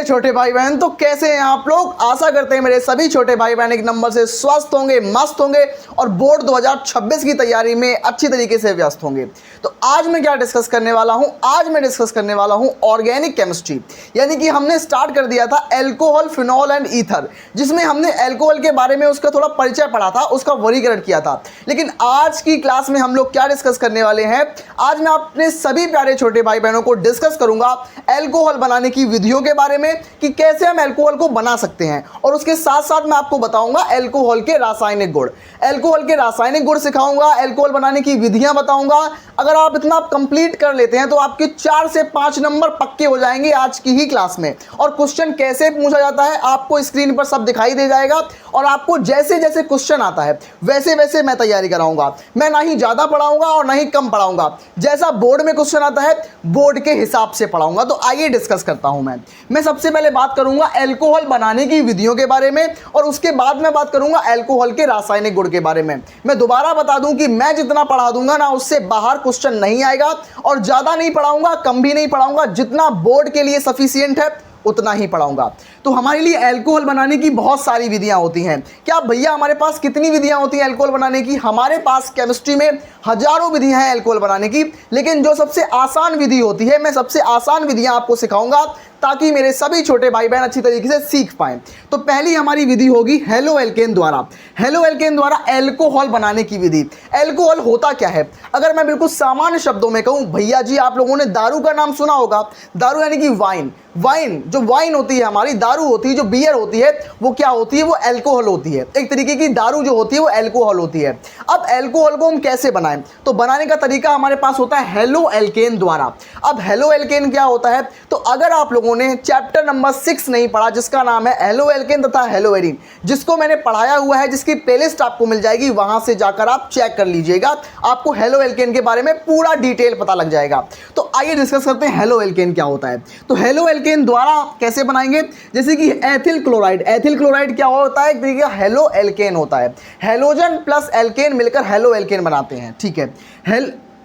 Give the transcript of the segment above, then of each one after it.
छोटे भाई बहन, तो कैसे हैं आप लोग। आशा करते हैं मेरे सभी छोटे भाई बहन एक नंबर से स्वस्थ होंगे, मस्त होंगे और बोर्ड 2026 की तैयारी में अच्छी तरीके से व्यस्त होंगे। तो आज मैं क्या डिस्कस करने वाला हूं, आज मैं डिस्कस करने वाला हूं ऑर्गेनिक केमिस्ट्री। यानी कि हमने स्टार्ट कर दिया था अल्कोहल, फिनॉल एंड ईथर, जिसमें हमने अल्कोहल के बारे में उसका थोड़ा परिचय पढ़ा था, उसका वर्गीकरण किया था। लेकिन आज की क्लास में हम लोग क्या डिस्कस करने वाले हैं, आज मैं अपने सभी प्यारे छोटे भाई बहनों को डिस्कस करूंगा अल्कोहल बनाने की विधियों के बारे में कि कैसे हम अल्कोहल को बना सकते हैं, और उसके साथ साथ मैं आपको बताऊंगा अल्कोहल के रासायनिक गुण। अल्कोहल के रासायनिक गुण सिखाऊंगा, अल्कोहल बनाने की विधियां बताऊंगा। अगर आप इतना कंप्लीट कर लेते हैं तो आपके 4 से 5 नंबर पक्के हो जाएंगे आज की ही क्लास में। और क्वेश्चन कैसे पूछा जाता है आपको स्क्रीन पर सब दिखाई दे जाएगा, और आपको जैसे जैसे क्वेश्चन आता है वैसे वैसे मैं तैयारी कराऊंगा। मैं ना ही ज्यादा पढ़ाऊंगा और ना ही कम पढ़ाऊंगा, जैसा बोर्ड में क्वेश्चन आता है बोर्ड के हिसाब से पढ़ाऊंगा। तो आइए डिस्कस करता हूं। मैं सबसे पहले बात करूंगा अल्कोहल बनाने की विधियों के बारे में, और उसके बाद मैं बात करूंगा अल्कोहल के रासायनिक गुण के बारे में। मैं दोबारा बता दूं कि मैं जितना पढ़ा दूंगा ना, उससे बाहर क्वेश्चन नहीं आएगा, और ज्यादा नहीं पढ़ाऊंगा, कम भी नहीं पढ़ाऊंगा। जितना बोर्ड के लिए सफिशिएंट है उतना ही पढ़ाऊंगा। तो हमारे लिए अल्कोहल बनाने की बहुत सारी विधियां होती हैं। क्या भैया हमारे पास कितनी विधियां होती हैं अल्कोहल बनाने की? हमारे पास केमिस्ट्री में हजारों विधियां हैं अल्कोहल बनाने की, लेकिन जो सबसे आसान विधि होती है, मैं सबसे आसान विधियां आपको सिखाऊंगा ताकि मेरे सभी छोटे भाई बहन अच्छी तरीके से सीख पाएं। तो पहली हमारी विधि होगी हेलो एल्केन द्वारा। हेलो एल्केन द्वारा अल्कोहल बनाने की विधि। अल्कोहल होता क्या है? अगर मैं बिल्कुल सामान्य शब्दों में कहूं, भैया जी आप लोगों ने दारू का नाम सुना होगा। दारू यानी कि वाइन। वाइन जो वाइन होती है, हमारी दारू होती है, जो बियर होती है, वो क्या होती है? वो अल्कोहल होती है। एक तरीके की दारू जो होती है वो अल्कोहल होती है। अब अल्कोहल को हम कैसे बनाएं? तो बनाने का तरीका हमारे पास होता है हेलो एल्केन द्वारा। अब हेलो एल्केन क्या होता है? तो अगर आप लोगों ने चैप्टर नंबर 6 नहीं पढ़ा, जिसका नाम है हेलो एल्केन तथा हेलो एरीन, जिसको मैंने पढ़ाया हुआ है, जिसकी प्लेलिस्ट आपको मिल जाएगी, वहां से जाकर आप चेक कर लीजिएगा, आपको हेलो एल्केन के बारे में पूरा डिटेल पता लग जाएगा। तो आइए डिस्कस करते हैं हेलो एल्केन क्या होता है। तो हेलो एल्केन द्वारा कैसे बनाएंगे? जैसे कि एथिल क्लोराइड। एथिल क्लोराइड क्या होता है? एक तरीके का हेलो एल्केन होता है। हेलोजन प्लस एल्केन मिलकर हेलो एल्केन बनाते हैं। ठीक है।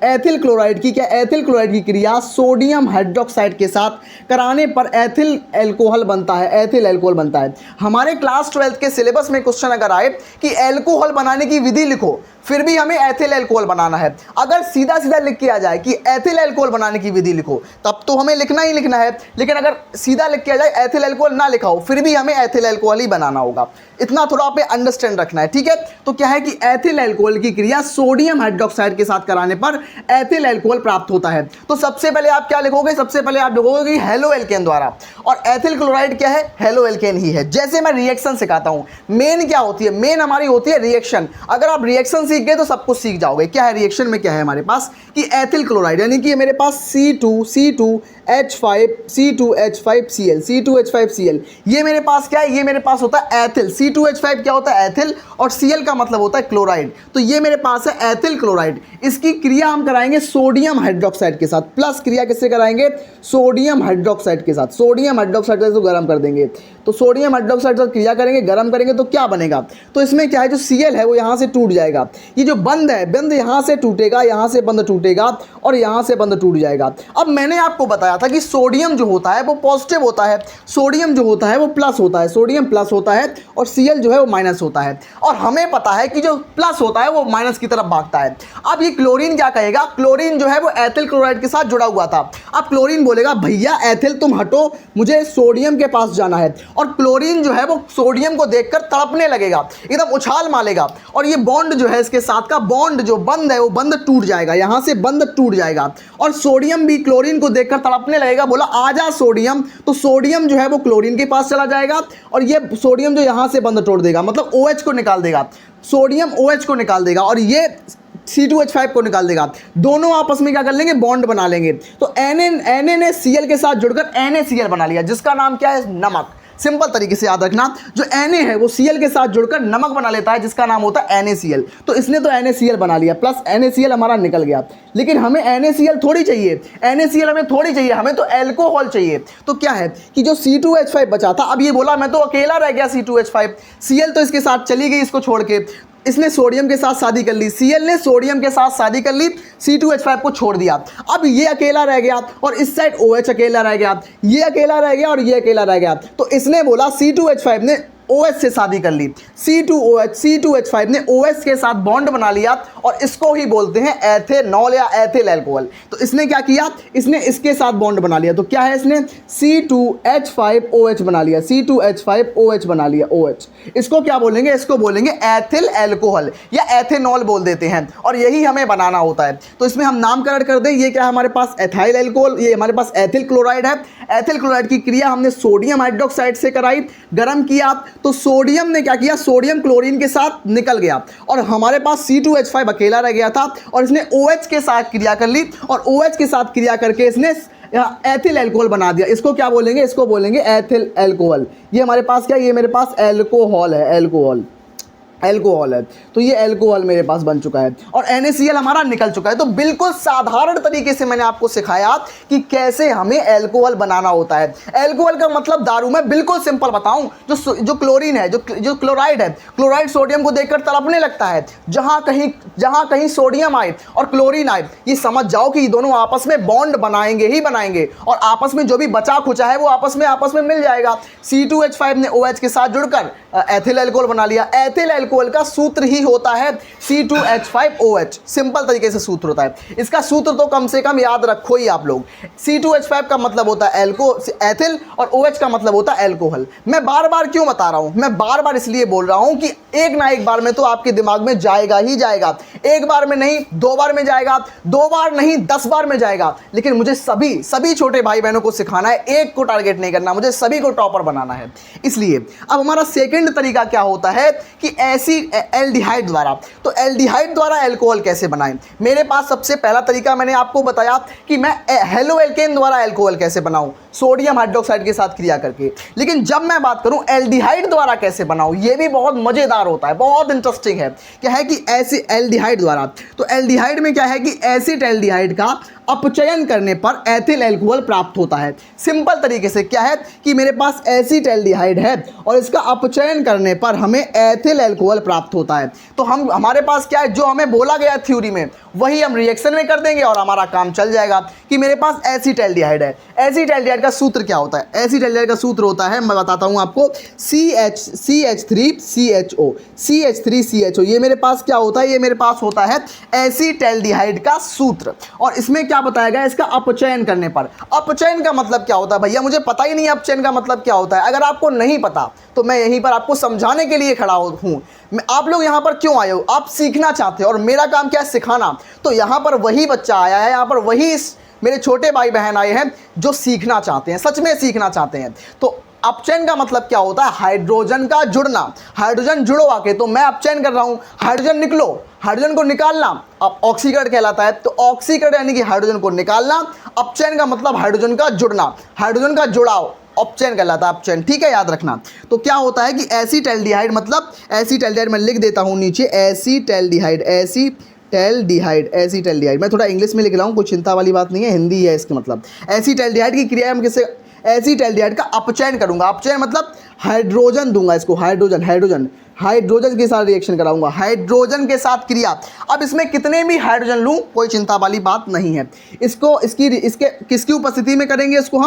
एथिल क्लोराइड की क्या? एथिल क्लोराइड की क्रिया सोडियम हाइड्रोक्साइड के साथ कराने पर एथिल अल्कोहल बनता है। एथिल अल्कोहल बनता है। हमारे क्लास 12th के सिलेबस में क्वेश्चन अगर आए कि अल्कोहल बनाने की विधि लिखो, फिर भी हमें एथिल अल्कोहल बनाना है। अगर सीधा सीधा लिख के आ जाए कि एथिल अल्कोहल बनाने की विधि लिखो, तब तो हमें लिखना ही लिखना है। लेकिन अगर सीधा लिख के आ जाए एथिल अल्कोहल ना लिखा हो, फिर भी हमें एथिल अल्कोहल ही बनाना होगा। इतना थोड़ा पे अंडरस्टैंड रखना है। ठीक है। तो क्या है कि एथिल अल्कोहल की क्रिया सोडियम हाइड्रोक्साइड के साथ कराने पर एथिल अल्कोहल प्राप्त होता है। तो सबसे पहले आप क्या लिखोगे? सबसे पहले आप लिखोगे हेलो एल्केन द्वारा, और एथिल क्लोराइड क्या है? हेलो एल्केन ही है। जैसे मैं रिएक्शन सिखाता हूं, मेन क्या होती है? मेन हमारी होती है रिएक्शन। अगर आप रिएक्शन सीख गए तो सब कुछ सीख जाओगे। क्या है रिएक्शन में? क्या है हमारे पास कि एथिल क्लोराइड, यानी कि मेरे पास C2H5 C2H5Cl C2H5Cl, ये मेरे पास क्या है? ये मेरे पास होता है एथिल। C2H5 क्या होता है? एथिल, और Cl का मतलब होता है क्लोराइड। तो ये मेरे पास है एथिल क्लोराइड। इसकी क्रिया हम कराएंगे सोडियम हाइड्रोक्साइड के साथ। प्लस क्रिया किससे कराएंगे? सोडियम हाइड्रोक्साइड के साथ। सोडियम हाइड्रोक्साइड को गर्म कर देंगे। तो सोडियम हाइड्रोक्साइड के साथ क्रिया करेंगे, गर्म करेंगे, तो क्या बनेगा? तो इसमें क्या है? जो Cl है वो यहाँ से टूट जाएगा। ये जो बंद है, बंद यहाँ से टूटेगा, यहाँ से बंद टूटेगा, और यहाँ से बंद टूट जाएगा। अब मैंने आपको बताया था कि सोडियम जो होता है वो पॉजिटिव होता है, सोडियम जो होता है वो प्लस होता है, सोडियम प्लस होता है, और Cl जो है वो माइनस होता है। और हमें पता है कि जो प्लस होता है वो माइनस की तरफ भागता है। अब ये क्लोरीन क्या कहेगा? क्लोरीन जो है वो एथिल क्लोराइड के साथ जुड़ा हुआ था। अब क्लोरीन बोलेगा भैया एथिल तुम हटो, मुझे सोडियम के पास जाना है। और क्लोरीन जो है वो सोडियम को देखकर तड़पने लगेगा, एकदम उछाल मारेगा, और ये बॉन्ड जो है इसके साथ का बॉन्ड जो बंद है वो बंद टूट जाएगा, यहाँ से बंद टूट जाएगा। और सोडियम भी क्लोरीन को देखकर तड़पने लगेगा, बोला आजा सोडियम। तो सोडियम जो है वो क्लोरीन के पास चला जाएगा, और ये सोडियम जो यहाँ से बंद तोड़ देगा, मतलब OH को निकाल देगा। सोडियम OH को निकाल देगा, और ये C2H5 को निकाल देगा। दोनों आपस में क्या कर लेंगे? बॉन्ड बना लेंगे। तो Na ने Cl के साथ जुड़कर NaCl बना लिया, जिसका नाम क्या है? नमक। सिंपल तरीके से याद रखना, जो Na है वो Cl के साथ जुड़कर नमक बना लेता है, जिसका नाम होता है NaCl। तो इसने तो NaCl बना लिया, प्लस NaCl हमारा निकल गया। लेकिन हमें NaCl थोड़ी चाहिए, NaCl हमें थोड़ी चाहिए, हमें तो अल्कोहल चाहिए। तो क्या है कि जो C2H5 बचा था, अब ये बोला मैं तो अकेला रह गया C2H5, Cl तो इसके साथ चली गई इसको छोड़ के, इसने सोडियम के साथ शादी कर ली, Cl ने सोडियम के साथ शादी कर ली, C2H5 को छोड़ दिया। अब ये अकेला रह गया और इस साइड OH अकेला रह गया, ये अकेला रह गया और ये अकेला रह गया। तो इसने बोला C2H5 ने OH से शादी कर ली, C2H5 ने OH के साथ बॉन्ड बना लिया और इसको ही बोलते हैं एथेनॉल या एथिल अल्कोहल। तो इसने क्या किया, इसने इसके साथ बॉन्ड बना लिया। तो क्या है, इसने C2H5OH बना लिया, C2H5OH बना लिया, OH। इसको क्या बोलेंगे, इसको बोलेंगे एथिल अल्कोहल या एथेनॉल बोल देते हैं और यही हमें बनाना होता है। तो इसमें हम नामकरण कर दें, ये क्या है हमारे पास एथाइल अल्कोहल, ये हमारे पास एथिल क्लोराइड है। एथिल क्लोराइड की क्रिया हमने सोडियम हाइड्रोक्साइड से कराई, गर्म किया तो सोडियम ने क्या किया, सोडियम क्लोरीन के साथ निकल गया और हमारे पास C2H5 अकेला रह गया था और इसने OH के साथ क्रिया कर ली और OH के साथ क्रिया करके इसने एथिल अल्कोहल बना दिया। इसको क्या बोलेंगे, इसको बोलेंगे एथिल अल्कोहल। ये हमारे पास क्या है, ये मेरे पास अल्कोहल है, अल्कोहल है। तो ये अल्कोहल मेरे पास बन चुका है और NaCl हमारा निकल चुका है। तो बिल्कुल साधारण तरीके से मैंने आपको सिखाया कि कैसे हमें अल्कोहल बनाना होता है। अल्कोहल का मतलब दारू, मैं बिल्कुल सिंपल बताऊं, जो क्लोरीन है, जो क्लोराइड है, क्लोराइड सोडियम को देखकर तड़पने लगता है। जहां कहीं सोडियम आए और क्लोरीन आए, ये समझ जाओ कि ये दोनों आपस में बॉन्ड बनाएंगे ही बनाएंगे और आपस में जो भी बचा खुचा है वो आपस में मिल जाएगा। C2H5 ने OH के साथ जुड़कर एथिल अल्कोहल बना लिया। एथिल अल्कोहल का सूत्र ही होता है C2H5OH, सिंपल तरीके से सूत्र होता है। इसका सूत्र तो कम से कम याद रखो ही आप लोग। C2H5 का मतलब होता है एथिल और OH का मतलब होता है अल्कोहल। मैं बार बार क्यों बता रहा हूं, मैं बार बार इसलिए बोल रहा हूं कि एक ना एक बार में तो आपके दिमाग में जाएगा ही जाएगा। एक बार में नहीं, 2 बार में जाएगा, 2 बार नहीं 10 बार में जाएगा। लेकिन मुझे सभी छोटे भाई बहनों को सिखाना है, एक को टारगेट नहीं करना, मुझे सभी को टॉपर बनाना है। इसलिए अब हमारा सेकंड तरीका क्या होता है कि ऐसी एल्डिहाइड द्वारा, तो एल्डिहाइड द्वारा अल्कोहल कैसे बनाएं। मेरे पास सबसे पहला तरीका मैंने आपको बताया कि मैं हेलो एल्केन द्वारा अल्कोहल कैसे बनाऊं, सोडियम हाइड्रोक्साइड के साथ क्रिया करके। लेकिन जब मैं बात करूं एल्डिहाइड द्वारा कैसे बनाऊं, ये भी बहुत मजेदार होता है, बहुत इंटरेस्टिंग है। क्या है कि ऐसे एल्डिहाइड द्वारा, तो एल्डिहाइड में क्या है कि एसिड एल्डिहाइड का अपचयन करने पर एथिल अल्कोहल प्राप्त होता है। सिंपल तरीके से क्या है कि मेरे पास एसिड एल्डिहाइड है और इसका अपचयन करने पर हमें एथिल अल्कोहल प्राप्त होता है। तो हमारे पास क्या है, जो हमें बोला गया थ्योरी में वही हम रिएक्शन में कर देंगे और हमारा काम चल जाएगा। कि मेरे पास एसिड एल्डिहाइड है, एसिड एल्डिहाइड का सूत्र क्या होता है, एसिड एल्डिहाइड का सूत्र होता है, मैं बताता हूं आपको, CH3CHO। ये मेरे पास क्या होता है, ये मेरे पास होता है एसिड एल्डिहाइड का सूत्र। और इसमें क्या बताया गया, इसका अपचयन करने पर, अपचयन का मतलब क्या होता है भैया, मुझे पता ही नहीं अपचयन का मतलब क्या होता है। अगर आपको नहीं पता तो मैं यहीं पर आपको समझाने के लिए खड़ा हूँ। आप लोग यहाँ पर क्यों आए हो, आप सीखना चाहते हो और मेरा काम क्या है, सिखाना। तो यहाँ पर वही बच्चा आया है, यहाँ पर वही मेरे छोटे भाई बहन आए हैं जो सीखना चाहते हैं, सच में सीखना चाहते हैं। तो अपचयन का मतलब क्या होता है, हाइड्रोजन का जुड़ना। हाइड्रोजन जुड़ो आके, तो मैं अपचयन कर रहा हूँ, हाइड्रोजन निकलो, हाइड्रोजन को निकालना अब ऑक्सीकरण कहलाता है। तो ऑक्सीकरण यानी कि हाइड्रोजन को निकालना, अपचयन का मतलब हाइड्रोजन का जुड़ना, हाइड्रोजन का जुड़ाव अपचयन कहलाता है, अपचयन, ठीक है, याद रखना। तो क्या होता है कि एसिटाल्डिहाइड, मतलब एसिटाल्डिहाइड मैं लिख देता हूँ नीचे, एसिटाल्डिहाइड, एसिटाल्डिहाइड, मैं थोड़ा इंग्लिश में लिख रहा हूँ, कोई चिंता वाली बात नहीं है, हिंदी है इसका मतलब। एसिटाल्डिहाइड की क्रिया हम किसे, एसिटाल्डिहाइड का अपचयन करूंगा, अपचयन मतलब हाइड्रोजन दूंगा इसको, हाइड्रोजन के साथ रिएक्शन कराऊंगा, हाइड्रोजन के साथ क्रिया। अब इसमें कितने भी हाइड्रोजन लूं कोई चिंता वाली बात नहीं है। किसकी उपस्थिति में करेंगे, इसको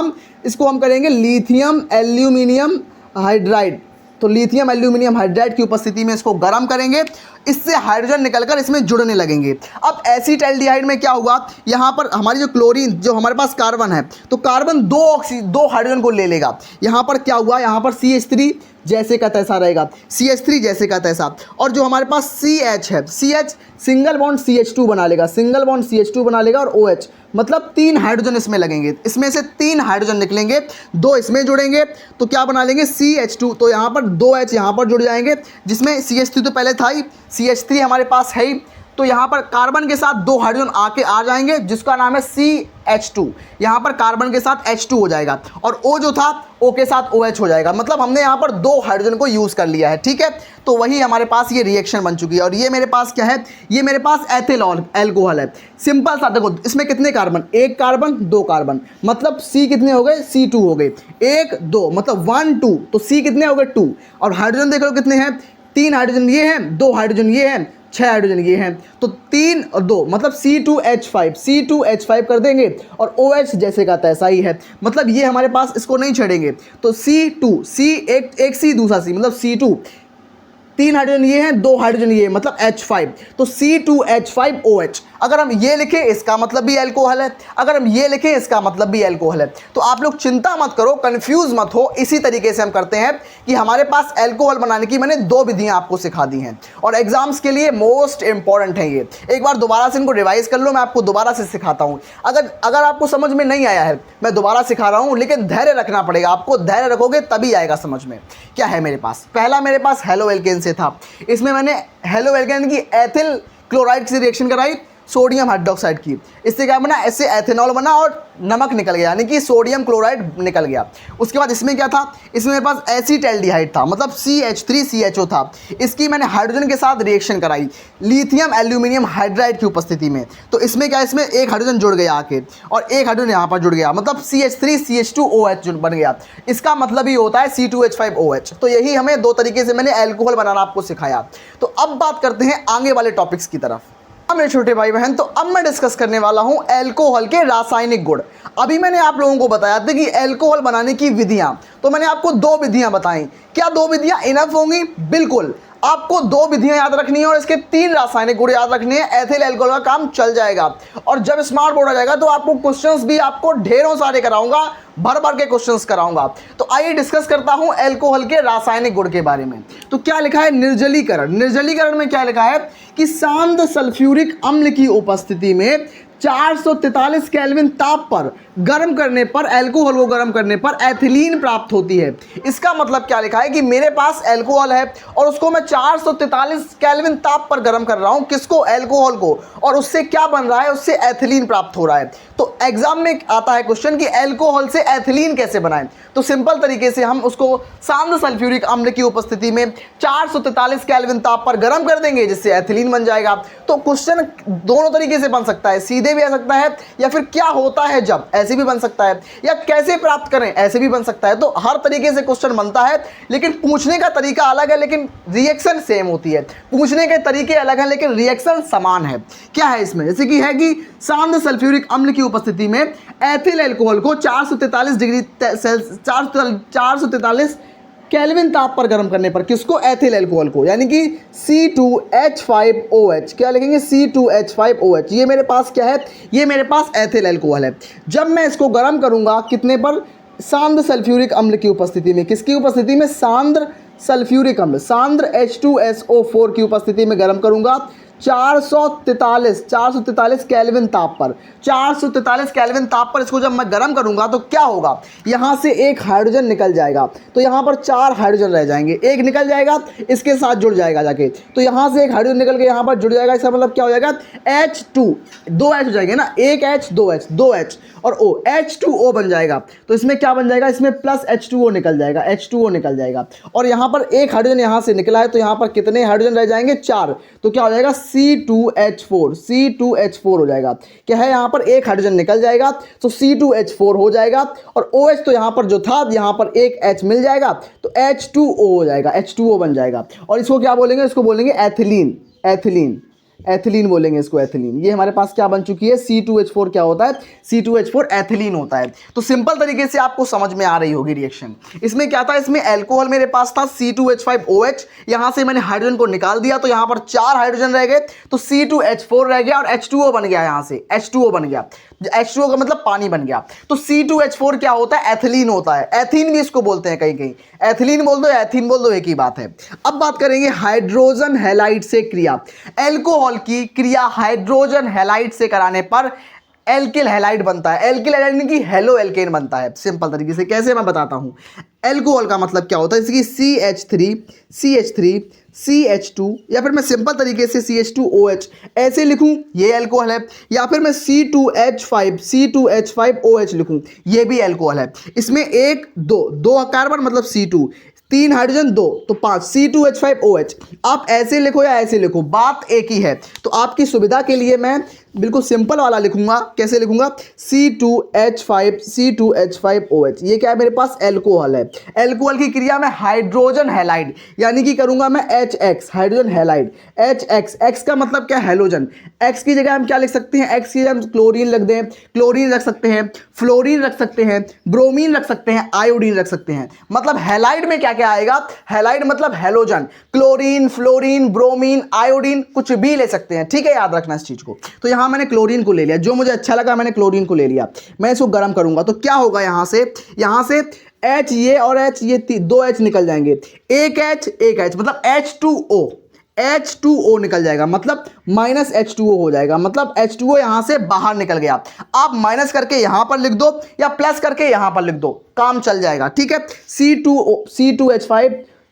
हम करेंगे लिथियम एल्यूमिनियम हाइड्राइड। तो लिथियम एल्यूमिनियम हाइड्राइड की उपस्थिति में इसको गर्म करेंगे, इससे हाइड्रोजन निकलकर इसमें जुड़ने लगेंगे। अब एसिटाल्डिहाइड में क्या हुआ, यहाँ पर हमारी जो क्लोरीन, जो हमारे पास कार्बन है, तो कार्बन दो हाइड्रोजन को ले लेगा। यहाँ पर क्या हुआ, यहाँ पर CH3 जैसे का तैसा रहेगा, CH3 जैसे का तैसा। और जो हमारे पास CH है, CH सिंगल बॉन्ड CH2 बना लेगा, सिंगल बॉन्ड CH2 बना लेगा, और OH मतलब 3 हाइड्रोजन इसमें लगेंगे, इसमें से 3 हाइड्रोजन निकलेंगे, 2 इसमें जुड़ेंगे, तो क्या बना लेंगे CH2। तो यहाँ पर 2H यहाँ पर जुड़ जाएंगे, जिसमें CH3 तो पहले था ही, CH3 हमारे पास है ही। तो यहाँ पर कार्बन के साथ 2 हाइड्रोजन आ जाएंगे, जिसका नाम है CH2। यहाँ पर कार्बन के साथ H2 हो जाएगा और O जो था O के साथ OH हो जाएगा। मतलब हमने यहाँ पर 2 हाइड्रोजन को यूज़ कर लिया है, ठीक है। तो वही हमारे पास ये रिएक्शन बन चुकी है। और ये मेरे पास क्या है, ये मेरे पास एथिल अल्कोहल है। सिंपल सा देखो, इसमें कितने कार्बन, 1 कार्बन 2 कार्बन, मतलब C कितने हो गए, C2 हो गए, 1 2 मतलब 1 2, तो C कितने हो गए 2। और हाइड्रोजन देख लो कितने हैं, 3 हाइड्रोजन ये हैं, 2 हाइड्रोजन ये हैं, 6 हाइड्रोजन ये हैं, तो 3 और 2 मतलब C2H5 कर देंगे और OH जैसे का तैसा ही है, मतलब ये हमारे पास इसको नहीं छेड़ेंगे, तो C2 एक C दूसरा C मतलब C2, 3 हाइड्रोजन ये हैं, 2 हाइड्रोजन ये मतलब H5, तो C2H5OH। अगर हम ये लिखें इसका मतलब भी अल्कोहल है, अगर हम ये लिखें इसका मतलब भी अल्कोहल है। तो आप लोग चिंता मत करो, कंफ्यूज मत हो, इसी तरीके से हम करते हैं कि हमारे पास अल्कोहल बनाने की मैंने 2 विधियां आपको सिखा दी हैं और एग्जाम्स के लिए मोस्ट इंपॉर्टेंट है ये। एक बार दोबारा से इनको रिवाइज कर लो, मैं आपको दोबारा से सिखाता हूँ। अगर आपको समझ में नहीं आया है, मैं दोबारा सिखा रहा हूँ, लेकिन धैर्य रखना पड़ेगा आपको, धैर्य रखोगे तभी आएगा समझ में। क्या है मेरे पास, पहला मेरे पास हेलो एल्केन से था, इसमें मैंने हेलो एल्केन की एथिल क्लोराइड से रिएक्शन कराई सोडियम हाइड्रोक्साइड की, इससे क्या बना, इससे एथेनॉल बना और नमक निकल गया, यानी कि सोडियम क्लोराइड निकल गया। उसके बाद इसमें क्या था, इसमें मेरे पास एसीटैल्डिहाइड था, मतलब CH3CHO था, इसकी मैंने हाइड्रोजन के साथ रिएक्शन कराई लिथियम एल्यूमिनियम हाइड्राइड की उपस्थिति में, तो इसमें क्या, इसमें एक हाइड्रोजन जुड़ गया आके और एक हाइड्रोजन यहाँ पर जुड़ गया, मतलब CH3CH2OH बन गया, इसका मतलब ही होता है C2H5OH। तो यही हमें 2 तरीके से मैंने एल्कोहल बनाना आपको सिखाया। तो अब बात करते हैं आगे वाले टॉपिक्स की तरफ। मेरे छोटे भाई बहन, तो अब मैं डिस्कस करने वाला हूं अल्कोहल के रासायनिक गुण। अभी मैंने आप लोगों को बताया था कि अल्कोहल बनाने की विधियां, तो मैंने आपको 2 विधियां बताई। क्या 2 विधियां इनफ होंगी? बिल्कुल, आपको 2 विधियां याद रखनी है और इसके 3 रासायनिक गुण याद रखने हैं, एथिल अल्कोहल का काम चल जाएगा। और जब स्मार्ट बोर्ड आ जाएगा तो आपको क्वेश्चंस भी आपको ढेरों सारे कराऊंगा, भर भर के क्वेश्चंस कराऊंगा। तो आइए डिस्कस करता हूं अल्कोहल के रासायनिक गुण के बारे में। तो क्या लिखा है, निर्जलीकरण। निर्जलीकरण में क्या लिखा है कि शांत सल्फ्यूरिक अम्ल की उपस्थिति में 443 केल्विन ताप पर गर्म करने पर, अल्कोहल को गर्म करने पर एथिलीन प्राप्त होती है। इसका मतलब क्या लिखा है कि मेरे पास अल्कोहल है और उसको मैं 443 केल्विन ताप पर गर्म कर रहा हूं, किसको, अल्कोहल को, और उससे क्या बन रहा है, उससे एथिलीन प्राप्त हो रहा है। तो एग्जाम में आता है क्वेश्चन कि अल्कोहल से एथिलीन कैसे बनाएं। तो सिंपल तरीके से हम उसको शांत सल्फ्यूरिक अम्ल की उपस्थिति में 443 केल्विन ताप पर गर्म कर देंगे, जिससे एथिलीन बन जाएगा। तो क्वेश्चन दोनों तरीके से बन सकता है, सीधे भी आ सकता है, या फिर क्या होता है जब, ऐसे भी बन सकता है, या कैसे प्राप्त करें, ऐसे भी बन सकता है। तो हर तरीके से क्वेश्चन बनता है, लेकिन पूछने का तरीका अलग है, लेकिन रिएक्शन सेम होती है। पूछने के तरीके अलग हैं, लेकिन रिएक्शन समान है। क्या है इसमें, जैसे कि है कि शांत सल्फ्यूरिक अम्ल की उपस्थिति में एथिल अल्कोहल को 443 केल्विन ताप पर गर्म करने पर, किसको, एथिल अल्कोहल को, यानी कि C2H5OH। क्या लिखेंगे, C2H5OH। ये मेरे पास क्या है, ये मेरे पास एथिल अल्कोहल है। जब मैं इसको गर्म करूंगा कितने पर, सांद्र सल्फ्यूरिक अम्ल की उपस्थिति में, किसकी उपस्थिति में, सांद्र सल्फ्यूरिक अम्ल, सांद्र H2SO4 की उपस्थिति में गर्म करूंगा 443 केल्विन ताप पर। 443 केल्विन ताप पर इसको जब मैं गर्म करूंगा तो क्या होगा, यहाँ से एक हाइड्रोजन निकल जाएगा, तो यहाँ पर 4 हाइड्रोजन रह जाएंगे, एक निकल जाएगा इसके साथ जुड़ जाएगा जाके, तो यहाँ से एक हाइड्रोजन निकल के यहाँ पर जुड़ जाएगा। इसका मतलब क्या हो जाएगा, H2, 2 H हो जाएंगे ना, एक H 2 H और O, H2O बन जाएगा। तो इसमें क्या बन जाएगा, इसमें प्लस H2O निकल जाएगा, H2O निकल जाएगा, और यहाँ पर एक हाइड्रोजन यहाँ से निकला है, तो यहाँ पर कितने हाइड्रोजन रह जाएंगे, 4। तो क्या हो जाएगा, C2H4 हो जाएगा। क्या है, यहाँ पर एक हाइड्रोजन निकल जाएगा, तो C2H4 हो जाएगा, और OH तो यहाँ पर जो था, यहाँ पर एक H मिल जाएगा, तो H2O हो जाएगा, H2O बन जाएगा। और इसको क्या बोलेंगे, इसको बोलेंगे एथिलीन, एथिलीन बोलेंगे इसको, एथिलीन। ये हमारे पास क्या बन चुकी है, C2H4 क्या होता है, C2H4 एथिलीन होता है। तो सिंपल तरीके से आपको समझ में आ रही होगी रिएक्शन। इसमें क्या था, इसमें अल्कोहल मेरे पास था C2H5OH, यहाँ से मैंने हाइड्रोजन को निकाल दिया, तो यहाँ पर 4 हाइड्रोजन रह गए, तो C2H4 रह गया और H2O बन गया, यहाँ से H2O बन गया, H2O का मतलब पानी बन गया। तो C2H4 क्या होता है, एथिलीन होता है, एथीन भी इसको बोलते हैं, कहीं कहीं एथिलीन बोल दो, एथीन बोल दो, एक ही बात है। अब बात करेंगे हाइड्रोजन हैलाइड से क्रिया। अल्कोहल की क्रिया हाइड्रोजन हैलाइड से कराने पर एल्किल हैलाइड बनता है। एल्किल हैलाइड यानी कि हेलो एल्केन बनता है। सिंपल तरीके से कैसे मैं बताता हूं। अल्कोहल का मतलब क्या होता है, जैसे कि CH3 CH2, या फिर मैं सिंपल तरीके से CH2OH ऐसे लिखूं, ये अल्कोहल है, या फिर मैं C2H5OH लिखूं, ये भी अल्कोहल है। इसमें 1 2 कार्बन मतलब C2, 3 हाइड्रोजन 2, तो 5 C2H5OH। आप ऐसे लिखो या ऐसे लिखो, बात एक ही है। तो आपकी सुविधा के लिए मैं बिल्कुल सिंपल वाला लिखूंगा। कैसे लिखूंगा? C2H5OH। ये क्या है मेरे पास? एल्कोहल है। एल्कोहल की क्रिया में हाइड्रोजन हैलाइड, यानी कि करूंगा मैं HX, hydrogen halide. HX, X का मतलब क्या? हैलोजन। X की जगह हम क्या लिख सकते हैं? X की जगह हम क्लोरीन रख दें, क्लोरीन रख सकते हैं, फ्लोरीन रख सकते हैं, ब्रोमीन रख सकते हैं, आयोडीन रख सकते हैं। मतलब हैलाइड में क्या क्या आएगा? हैलाइड मतलब halogen, chlorine, fluorine, bromine, iodine, कुछ भी ले सकते हैं। ठीक है, याद रखना इस चीज को। तो यहां मैंने क्लोरीन को ले लिया, जो मुझे अच्छा लगा मैंने क्लोरीन को ले लिया। मैं इसको गर्म करूंगा तो क्या होगा? यहां से H ये और H ये दो H निकल जाएंगे। एक H मतलब H2O निकल जाएगा, मतलब -H2O हो जाएगा, मतलब H2O यहां से बाहर निकल गया। आप माइनस करके यहां पर लिख दो या प्लस करके यहां पर लिख दो, काम चल जाएगा। ठीक है,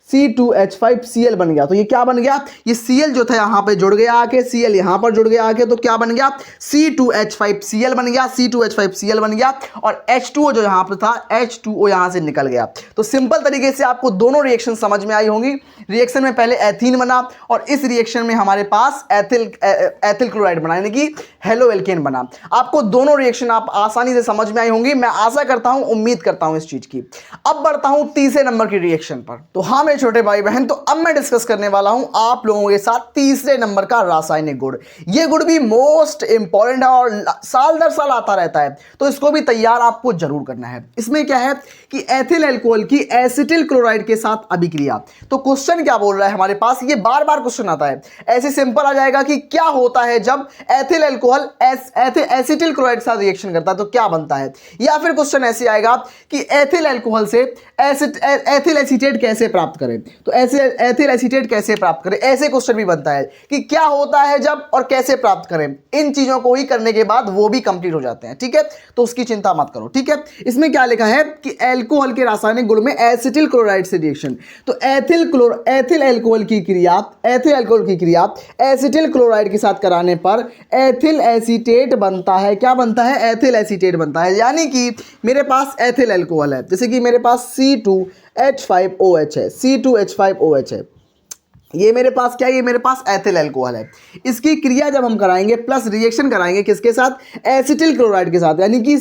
C2H5Cl बन गया। तो ये क्या बन गया? ये Cl जो था यहां पे जुड़ गया आके, Cl यहां पर जुड़ गया आके, तो क्या बन गया? C2H5Cl बन गया, C2H5Cl बन गया। और H2O जो यहां पर था, H2O यहां से निकल गया। तो सिंपल तरीके से आपको दोनों रिएक्शन समझ में आई होंगी। रिएक्शन में पहले एथीन बना और इस रिएक्शन में हमारे पास एथिल क्लोराइड बना, यानी कि हेलो एल्केन बना। आपको दोनों रिएक्शन आप आसानी से समझ में आई होंगी, मैं आशा करता हूं, उम्मीद करता हूं इस चीज की। अब बढ़ता हूं तीसरे नंबर की रिएक्शन पर। तो हाँ मेरे छोटे भाई बहन, तो अब मैं डिस्कस करने वाला हूं आप लोगों के साथ तीसरे नंबर का रासायनिक गुण। ये गुण भी मोस्ट इंपॉर्टेंट है और साल दर साल आता रहता है, तो इसको भी तैयार आपको जरूर करना है। इसमें क्या है कि एथिल अल्कोहल की एसिटिल क्लोराइड के साथ अभिक्रिया। तो क्वेश्चन क्या बोल रहा है हमारे पास? ये बार बार क्वेश्चन आता है। ऐसे सिंपल आ जाएगा कि क्या होता है जब एथिल अल्कोहल एसिटिल क्लोराइड के साथ रिएक्शन करता है, तो क्या बनता है? या फिर क्वेश्चन ऐसे आएगा कि एथिल अल्कोहल से एथिल एसीटेट कैसे प्राप्त करें, तो ऐसे एथिल एसीटेट कैसे प्राप्त करें, ऐसे क्वेश्चन भी बनता है कि क्या होता है जब और कैसे प्राप्त करें। इन चीजों को ही करने के बाद वो भी कंप्लीट हो जाते हैं। ठीक है, तो उसकी चिंता मत करो। ठीक है, इसमें क्या लिखा है कि अल्कोहल के रासायनिक गुण में एसिटिल क्लोराइड से रिएक्शन। तो एथिल अल्कोहल की क्रिया एसिटिल क्लोराइड के साथ कराने पर एथिल एसीटेट बनता है। क्या बनता है? एथिल एसीटेट बनता है। यानी कि मेरे पास एथिल अल्कोहल है, जैसे कि मेरे पास C2H5OH है, C2H5OH है। ये मेरे पास क्या है? ये मेरे पास एथिल अल्कोहल है। इसकी क्रिया जब हम कराएंगे प्लस रिएक्शन कराएंगे किसके साथ? एसिटिल क्लोराइड के साथ, यानी कि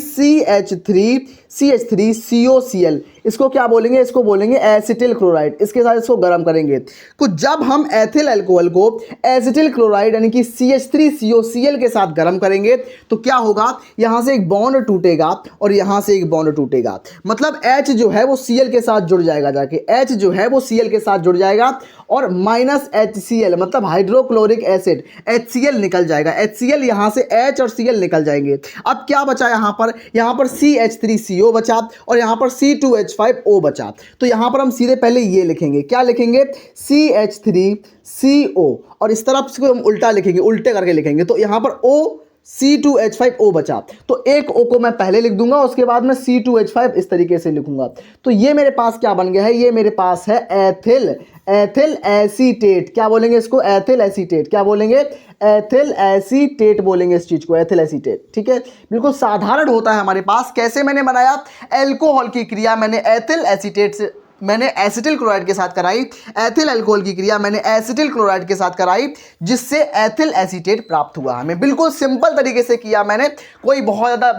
CH3COCl। इसको क्या बोलेंगे? इसको बोलेंगे एसिटिल क्लोराइड। इसके साथ इसको गर्म करेंगे। तो जब हम एथिल अल्कोहल को एसिटिल क्लोराइड यानी कि CH3COCl के साथ गर्म करेंगे तो क्या होगा? यहां से एक बॉन्ड टूटेगा और यहां से एक बॉन्ड टूटेगा। मतलब H जो है वो Cl के साथ जुड़ जाएगा, जाके H जो है वो Cl के साथ जुड़ जाएगा और -HCl मतलब हाइड्रोक्लोरिक एसिड HCl निकल जाएगा। HCl यहां से H और Cl निकल जाएंगे। अब क्या बचा यहां पर? यहां पर CH3CO बचा और यहां पर C2H5O बचा। तो यहां पर हम सीधे पहले ये लिखेंगे। क्या लिखेंगे? CH3CO और इस तरफ इसको हम उल्टा लिखेंगे, उल्टे करके लिखेंगे। तो यहां पर O C2H5O बचा, तो एक O को मैं पहले लिख दूंगा, उसके बाद में C2H5 इस तरीके से लिखूंगा। तो ये मेरे पास क्या बन गया है? ये मेरे पास है एथिल एसीटेट। क्या बोलेंगे इसको? Ethyl acetate. क्या बोलेंगे? एथिल एसीटेट बोलेंगे इस चीज को, एथिल एसीटेट। ठीक है, बिल्कुल साधारण होता है हमारे पास। कैसे मैंने बनाया? अल्कोहल की क्रिया मैंने एथिल एसीटेट से मैंने एसिटिल क्लोराइड के साथ कराई, एथिल अल्कोहल की क्रिया मैंने एसिटिल क्लोराइड के साथ कराई, जिससे एथिल एसीटेट प्राप्त हुआ हमें। बिल्कुल सिंपल तरीके से किया मैंने, कोई बहुत ज़्यादा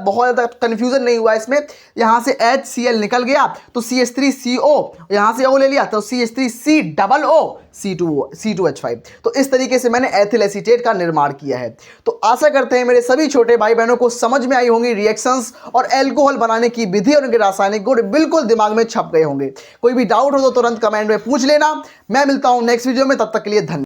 कंफ्यूजन नहीं हुआ इसमें। यहाँ से HCl निकल गया तो CH3CO, यहाँ से O ले लिया तो CH3COO C2H5। तो इस तरीके से मैंने एथिल एसीटेट का निर्माण किया है। तो आशा करते हैं मेरे सभी छोटे भाई बहनों को समझ में आई होंगी रिएक्शंस और अल्कोहल बनाने की विधि और उनके रासायनिक गुण बिल्कुल दिमाग में छप गए होंगे। कोई भी डाउट हो तो तुरंत कमेंट में पूछ लेना। मैं मिलता हूं नेक्स्ट वीडियो में, तब तक के लिए धन्यवाद।